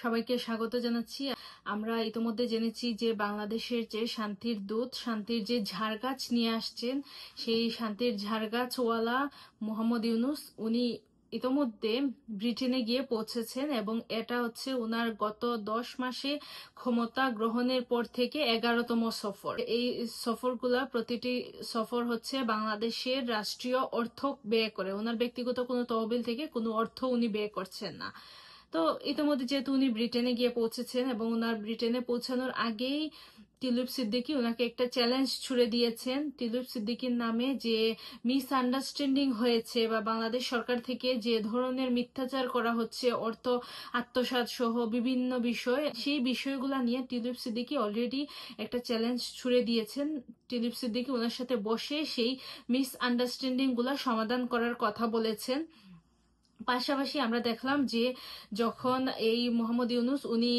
সবাইকে স্বাগত জানাচ্ছি। আমরা ইতোমধ্যে জেনেছি যে বাংলাদেশের যে শান্তির দূত, শান্তির যে ঝাড়গাছ নিয়ে আসছেন, সেই শান্তির ঝাড়গাছওয়ালা মোহাম্মদ ইউনূস উনি ইতোমধ্যে ব্রিটেনে গিয়ে পৌঁছেছেন এবং এটা হচ্ছে ওনার গত 10 মাসে ক্ষমতা গ্রহণের পর থেকে 11তম সফর। এই সফরগুলা প্রতিটি সফর হচ্ছে বাংলাদেশের রাষ্ট্রীয় অর্থ ব্যয় করে, ওনার ব্যক্তিগত কোনো তহবিল থেকে কোনো অর্থ উনি ব্যয় করছেন না। তো ইতিমধ্যে যেহেতু উনি ব্রিটেনে গিয়ে পৌঁছেছেন এবং ওনার ব্রিটেনে পৌঁছানোর আগেই টিউলিপ সিদ্দিকী ওনাকে একটা চ্যালেঞ্জ ছুড়ে দিয়েছেন। টিউলিপ সিদ্দিকীর নামে যে মিসআন্ডারস্ট্যান্ডিং হয়েছে বা বাংলাদেশ সরকার থেকে যে ধরনের মিথ্যাচার করা হচ্ছে অর্থ আত্মসাৎ সহ বিভিন্ন বিষয়, সেই বিষয়গুলো নিয়ে টিউলিপ সিদ্দিকী অলরেডি একটা চ্যালেঞ্জ ছুড়ে দিয়েছেন। টিউলিপ সিদ্দিকী ওনার সাথে বসে সেই মিসআন্ডারস্ট্যান্ডিং গুলা সমাধান করার কথা বলেছেন। পাশাপাশি আমরা দেখলাম যে যখন এই মোহাম্মদ ইউনূস উনি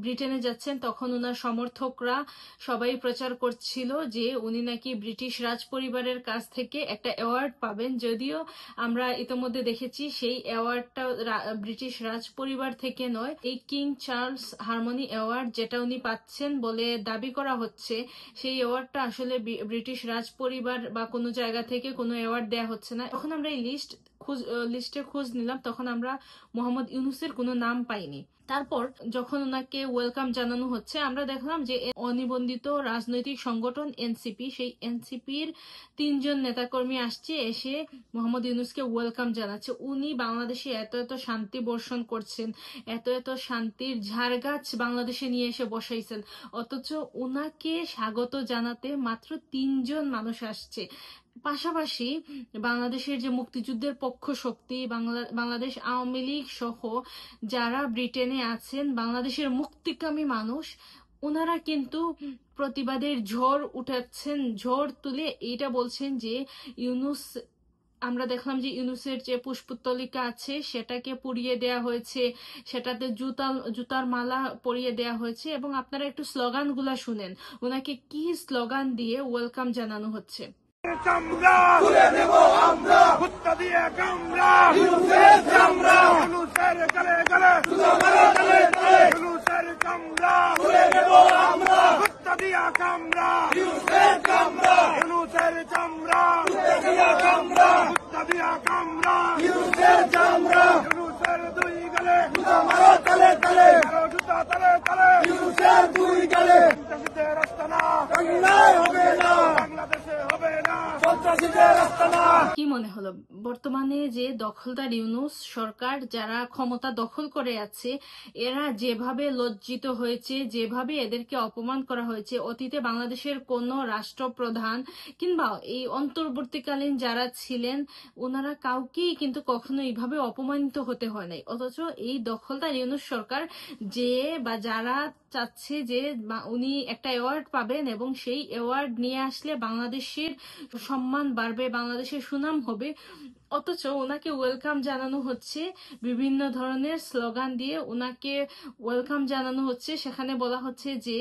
ব্রিটেনে যাচ্ছেন তখন ওনার সমর্থকরা সবাই প্রচার করছিল যে উনি নাকি ব্রিটিশ রাজ পরিবারের কাছ থেকে একটা অ্যাওয়ার্ড পাবেন। যদিও আমরা ইতোমধ্যে দেখেছি সেই অ্যাওয়ার্ডটা ব্রিটিশ রাজ পরিবার থেকে নয়, এই কিং চার্লস হারমোনি অ্যাওয়ার্ড যেটা উনি পাচ্ছেন বলে দাবি করা হচ্ছে, সেই অ্যাওয়ার্ডটা আসলে ব্রিটিশ রাজ পরিবার বা কোনো জায়গা থেকে কোনো অ্যাওয়ার্ড দেওয়া হচ্ছে না। তখন আমরা এই লিস্টে খোঁজ নিলাম, তখন আমরা মোহাম্মদ ইউনূসের কোনো নাম পাইনি। তারপর যখন ওনাকে ওয়েলকাম জানানো হচ্ছে, আমরা দেখলাম যে অনিবন্ধিত রাজনৈতিক সংগঠন এনসিপি, সেই এনসিপির 3 জন নেতাকর্মী আসছে, এসে মোহাম্মদ ইউনূসকে ওয়েলকাম জানাচ্ছে। উনি বাংলাদেশে এত এত শান্তি বর্ষণ করছেন, এত এত শান্তির ঝাড়গাছ বাংলাদেশে নিয়ে এসে বসাইছেন, অথচ ওনাকে স্বাগত জানাতে মাত্র 3 জন মানুষ আসছে। পাশাপাশি বাংলাদেশের যে মুক্তিযুদ্ধের পক্ষ শক্তি, বাংলাদেশ আওয়ামী লীগ সহ যারা ব্রিটেনে আছেন, বাংলাদেশের মুক্তিকামী মানুষ, ওনারা কিন্তু প্রতিবাদের ঝড় উঠাচ্ছেন, ঝড় তুলে এইটা বলছেন যে ইউনূস, আমরা দেখলাম যে ইউনূসের যে পুষ্পতলিকা আছে সেটাকে পুড়িয়ে দেয়া হয়েছে, সেটাতে জুতার মালা পরিয়ে দেয়া হয়েছে। এবং আপনারা একটু স্লোগানগুলা শুনেন, ওনাকে কি স্লোগান দিয়ে ওয়েলকাম জানানো হচ্ছে। চামড়া তুলে নেব আমরা, কুত্তা দিয়ে কামড়া, ইউনূসের চামড়া, ইউনূসের গলে গলে, ইউনূসের চামড়া তুলে নেব আমরা, কুত্তা দিয়ে কামড়া, ইউনূসের চামড়া, ইউনূসের চামড়া তুলে দিয়ে কামড়া, কুত্তা দিয়ে কামড়া, ইউনূসের চামড়া, ইউনূসের দুই গলে, জুতা মারো তলে তলে, মারো জুতা তলে তলে, ইউনূসের দুই গলে, সন্ত্রাসীদের আস্তানা বাংলায় হবে না, বাংলাদেশে হবে না। কি মনে হলো বর্তমানে যে দখলদার ইউনূস সরকার যারা ক্ষমতা দখল করে আছে, এরা যেভাবে লজ্জিত হয়েছে, যেভাবে এদেরকে অপমান করা হয়েছে, অতীতে বাংলাদেশের কোন রাষ্ট্রপ্রধান কিংবা এই অন্তর্বর্তীকালীন যারা ছিলেন ওনারা কাউকেই কিন্তু কখনো এইভাবে অপমানিত হতে হয় নাই। অথচ এই দখলদার ইউনূস সরকার যে বা যারা চাচ্ছে যে উনি একটা অ্যাওয়ার্ড পাবেন এবং সেই অ্যাওয়ার্ড নিয়ে আসলে বাংলাদেশের সম্মান বাড়বে, বাংলাদেশের সুনাম হবে, অথচ ওনাকে ওয়েলকাম জানানো হচ্ছে বিভিন্ন ধরনের স্লোগান দিয়ে, ওনাকে ওয়েলকাম জানানো হচ্ছে। সেখানে বলা হচ্ছে যে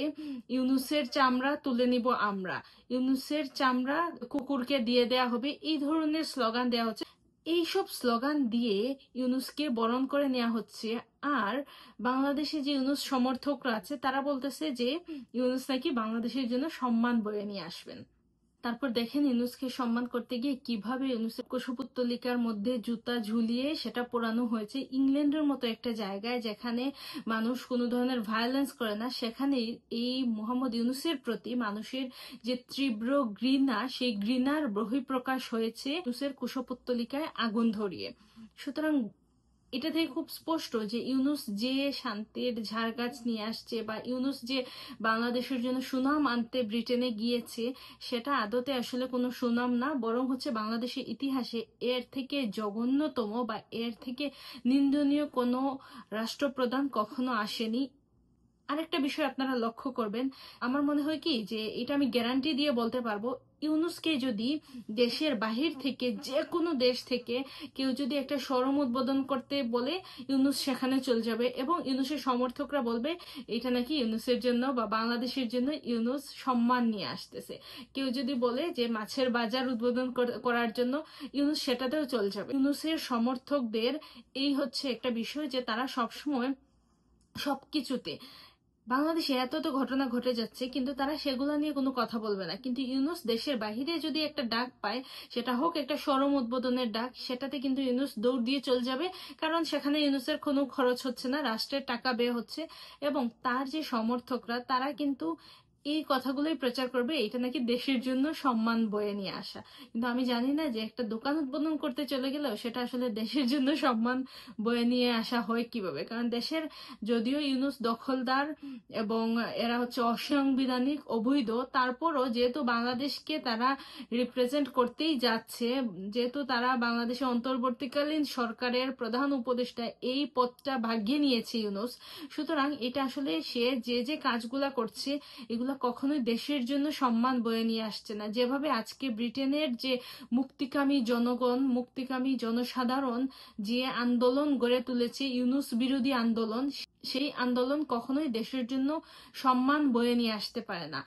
ইউনূসের চামড়া তুলে নিব আমরা, ইউনূসের চামড়া কুকুরকে দিয়ে দেয়া হবে, এই ধরনের স্লোগান দেওয়া হচ্ছে। এইসব স্লোগান দিয়ে ইউনূসকে বরণ করে নেওয়া হচ্ছে। আর বাংলাদেশে যে ইউনূস সমর্থকরা আছে তারা বলতেছে যে ইউনূস নাকি বাংলাদেশের জন্য সম্মান বয়ে নিয়ে আসবেন। তারপর দেখেন ইউনূসকে সম্মান করতে গিয়ে কিভাবে ইউনূসের কুশপুত্তলিকার মধ্যে জুতা ঝুলিয়ে সেটা পোড়ানো হয়েছে। ইংল্যান্ডের মতো একটা জায়গায় যেখানে মানুষ কোনো ধরনের ভায়োলেন্স করে না, সেখানে এই মোহাম্মদ ইউনূসের প্রতি মানুষের যে তীব্র ঘৃণা, সেই ঘৃণার বহিঃপ্রকাশ হয়েছে ইউনূসের কুশপুত্তলিকায় আগুন ধরিয়ে। সুতরাং এটা থেকে খুব স্পষ্ট যে ইউনূস যে শান্তির ঝাড়গাছ নিয়ে আসছে বা ইউনূস যে বাংলাদেশের জন্য সুনাম আনতে ব্রিটেনে গিয়েছে, সেটা আদতে আসলে কোনো সুনাম না, বরং হচ্ছে বাংলাদেশের ইতিহাসে এর থেকে জঘন্যতম বা এর থেকে নিন্দনীয় কোনো রাষ্ট্রপ্রধান কখনো আসেনি। আরেকটা বিষয় আপনারা লক্ষ্য করবেন, আমার মনে হয় কি যে এটা আমি গ্যারান্টি দিয়ে বলতে পারবো, ইউনূসকে যদি দেশের বাহির থেকে যে কোনো দেশ থেকে কেউ যদি একটা শোরুম উদ্বোধন করতে বলে, ইউনূস সেখানে চলে যাবে এবং ইউনূসের সমর্থকরা বলবে এটা নাকি ইউনূসের জন্য বা বাংলাদেশের জন্য ইউনূস সম্মান নিয়ে আসতেছে। কেউ যদি বলে যে মাছের বাজার উদ্বোধন করার জন্য, ইউনূস সেটাতেও চলে যাবে। ইউনূসের সমর্থকদের এই হচ্ছে একটা বিষয় যে তারা সবসময় সবকিছুতে। বাংলাদেশে এত তো ঘটনা ঘটে যাচ্ছে, কিন্তু তারা সেগুলো নিয়ে কোনো কথা বলবে না। কিন্তু ইউনূস দেশের বাহিরে যদি একটা ডাক পায়, সেটা হোক একটা শোরুম উদ্বোধনের ডাক, সেটাতে কিন্তু ইউনূস দৌড় দিয়ে চলে যাবে। কারণ সেখানে ইউনূসের কোনো খরচ হচ্ছে না, রাষ্ট্রের টাকা ব্যয় হচ্ছে, এবং তার যে সমর্থকরা তারা কিন্তু এই কথাগুলোই প্রচার করবে এটা নাকি দেশের জন্য সম্মান বয়ে নিয়ে আসা। কিন্তু আমি জানি না যে একটা দোকান উদ্বোধন করতে চলে গেলেও সেটা আসলে দেশের জন্য সম্মান বয়ে নিয়ে আসা হয় কিভাবে। কারণ দেশের, যদিও ইউনূস দখলদার এবং এরা হচ্ছে অসাংবিধানিক, অবৈধ, তারপরও যেহেতু বাংলাদেশকে তারা রিপ্রেজেন্ট করতেই যাচ্ছে, যেহেতু তারা বাংলাদেশে অন্তর্বর্তীকালীন সরকারের প্রধান উপদেষ্টা, এই পদটা ভাগিয়ে নিয়েছে ইউনূস, সুতরাং এটা আসলে সে যে কাজগুলা করছে এগুলা কখনোই দেশের জন্য সম্মান বয়ে নিয়ে আসছে না। যেভাবে আজকে ব্রিটেনের যে মুক্তিকামী জনগণ, মুক্তিকামী জনসাধারণ যে আন্দোলন গড়ে তুলেছে, ইউনূস বিরোধী আন্দোলন, সেই আন্দোলন কখনোই দেশের জন্য সম্মান বয়ে নিয়ে আসতে পারে না।